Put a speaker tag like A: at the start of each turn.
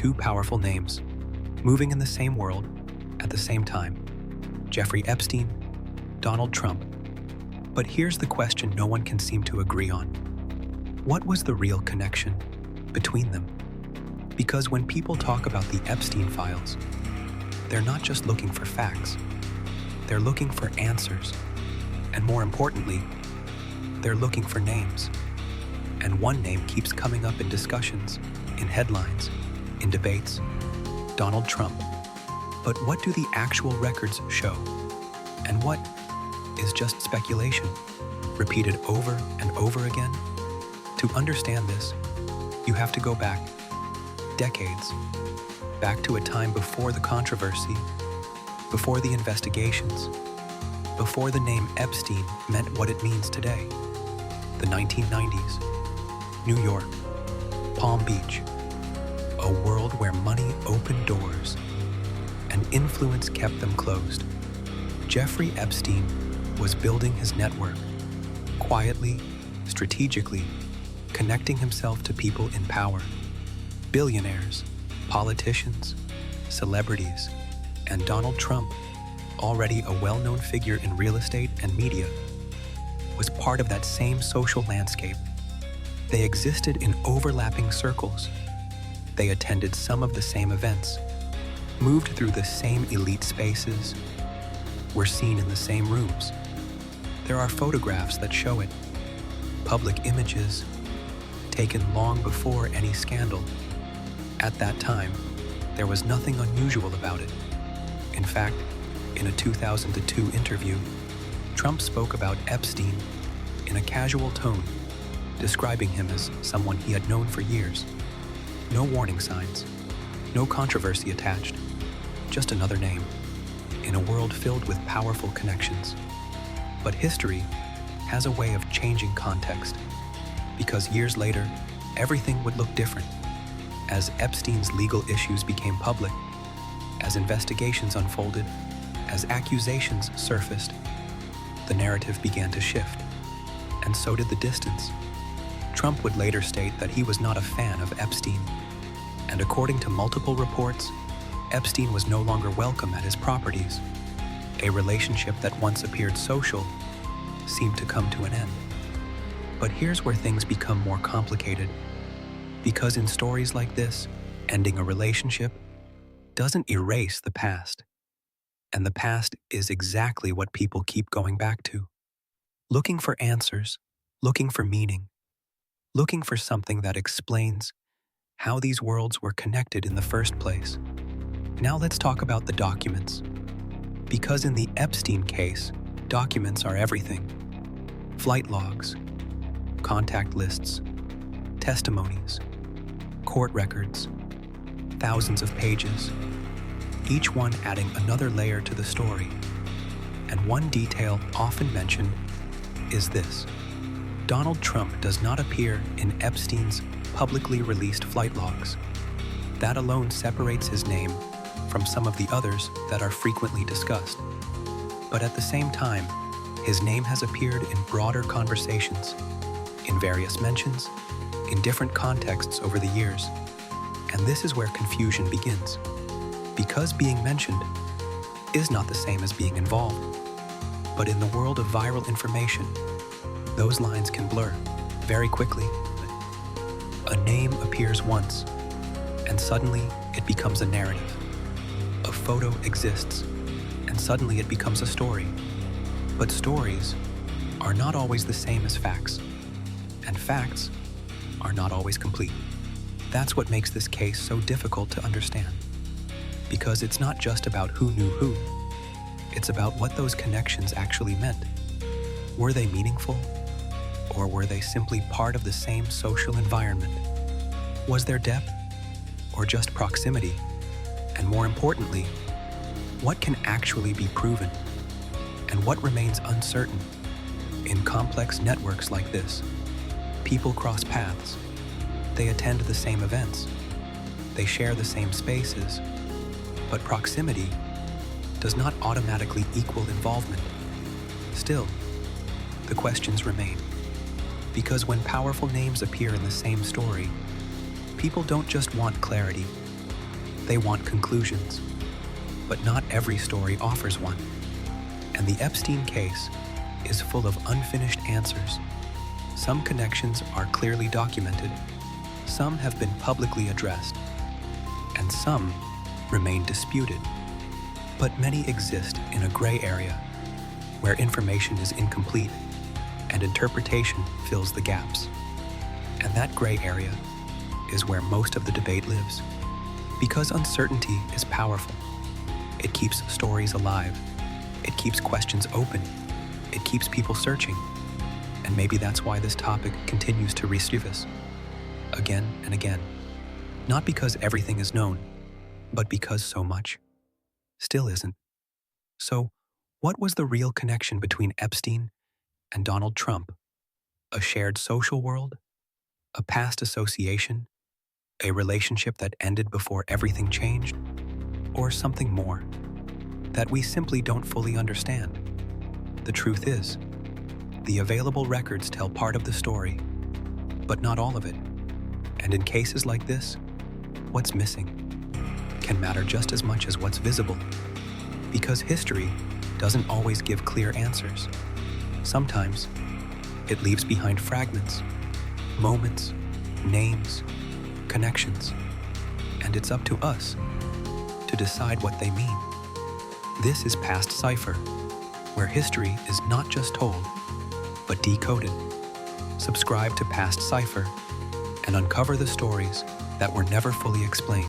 A: two powerful names, moving in the same world at the same time: Jeffrey Epstein, Donald Trump. But here's the question no one can seem to agree on. What was the real connection between them? Because when people talk about the Epstein files, they're not just looking for facts. They're looking for answers. And more importantly, they're looking for names. And one name keeps coming up in discussions, in headlines, in debates: Donald Trump. But what do the actual records show? And what is just speculation, repeated over and over again? To understand this, you have to go back decades, back to a time before the controversy, before the investigations, before the name Epstein meant what it means today. The 1990s, New York, Palm Beach, a world where money opened doors and influence kept them closed. Jeffrey Epstein was building his network, quietly, strategically, connecting himself to people in power: billionaires, politicians, celebrities, and Donald Trump, already a well-known figure in real estate and media, was part of that same social landscape. They existed in overlapping circles. They attended some of the same events, moved through the same elite spaces, were seen in the same rooms. There are photographs that show it, public images taken long before any scandal. At that time, there was nothing unusual about it. In fact, in a 2002 interview, Trump spoke about Epstein in a casual tone, describing him as someone he had known for years. No warning signs, no controversy attached, just another name in a world filled with powerful connections. But history has a way of changing context, because years later, everything would look different. As Epstein's legal issues became public, as investigations unfolded, as accusations surfaced, the narrative began to shift, and so did the distance. Trump would later state that he was not a fan of Epstein, and according to multiple reports, Epstein was no longer welcome at his properties. A relationship that once appeared social seemed to come to an end. But here's where things become more complicated, because in stories like this, ending a relationship doesn't erase the past. And the past is exactly what people keep going back to. Looking for answers, looking for meaning, looking for something that explains how these worlds were connected in the first place. Now let's talk about the documents. Because in the Epstein case, documents are everything. Flight logs, contact lists, testimonies, court records, thousands of pages, each one adding another layer to the story. And one detail often mentioned is this: Donald Trump does not appear in Epstein's publicly released flight logs. That alone separates his name from some of the others that are frequently discussed. But at the same time, his name has appeared in broader conversations, in various mentions, in different contexts over the years. And this is where confusion begins, because being mentioned is not the same as being involved. But in the world of viral information, those lines can blur very quickly. A name appears once, and suddenly it becomes a narrative. A photo exists, and suddenly it becomes a story. But stories are not always the same as facts, and facts are not always complete. That's what makes this case so difficult to understand, because it's not just about who knew who, it's about what those connections actually meant. Were they meaningful, or were they simply part of the same social environment? Was there depth, or just proximity? And more importantly, what can actually be proven, and what remains uncertain? In complex networks like this, people cross paths. They attend the same events. They share the same spaces. But proximity does not automatically equal involvement. Still, the questions remain. Because when powerful names appear in the same story, people don't just want clarity, They want conclusions, but not every story offers one. And the Epstein case is full of unfinished answers. Some connections are clearly documented, some have been publicly addressed, and some remain disputed. But many exist in a gray area, where information is incomplete and interpretation fills the gaps. And that gray area is where most of the debate lives. Because uncertainty is powerful. It keeps stories alive. It keeps questions open. It keeps people searching. And maybe that's why this topic continues to resurface again and again. Not because everything is known, but because so much still isn't. So, what was the real connection between Epstein and Donald Trump? A shared social world? A past association? A relationship that ended before everything changed? Or something more that we simply don't fully understand? The truth is, the available records tell part of the story, but not all of it. And in cases like this, what's missing can matter just as much as what's visible. Because history doesn't always give clear answers. Sometimes it leaves behind fragments, moments, names, connections, and it's up to us to decide what they mean. This is PastCipher, where history is not just told, but decoded. Subscribe to PastCipher and uncover the stories that were never fully explained.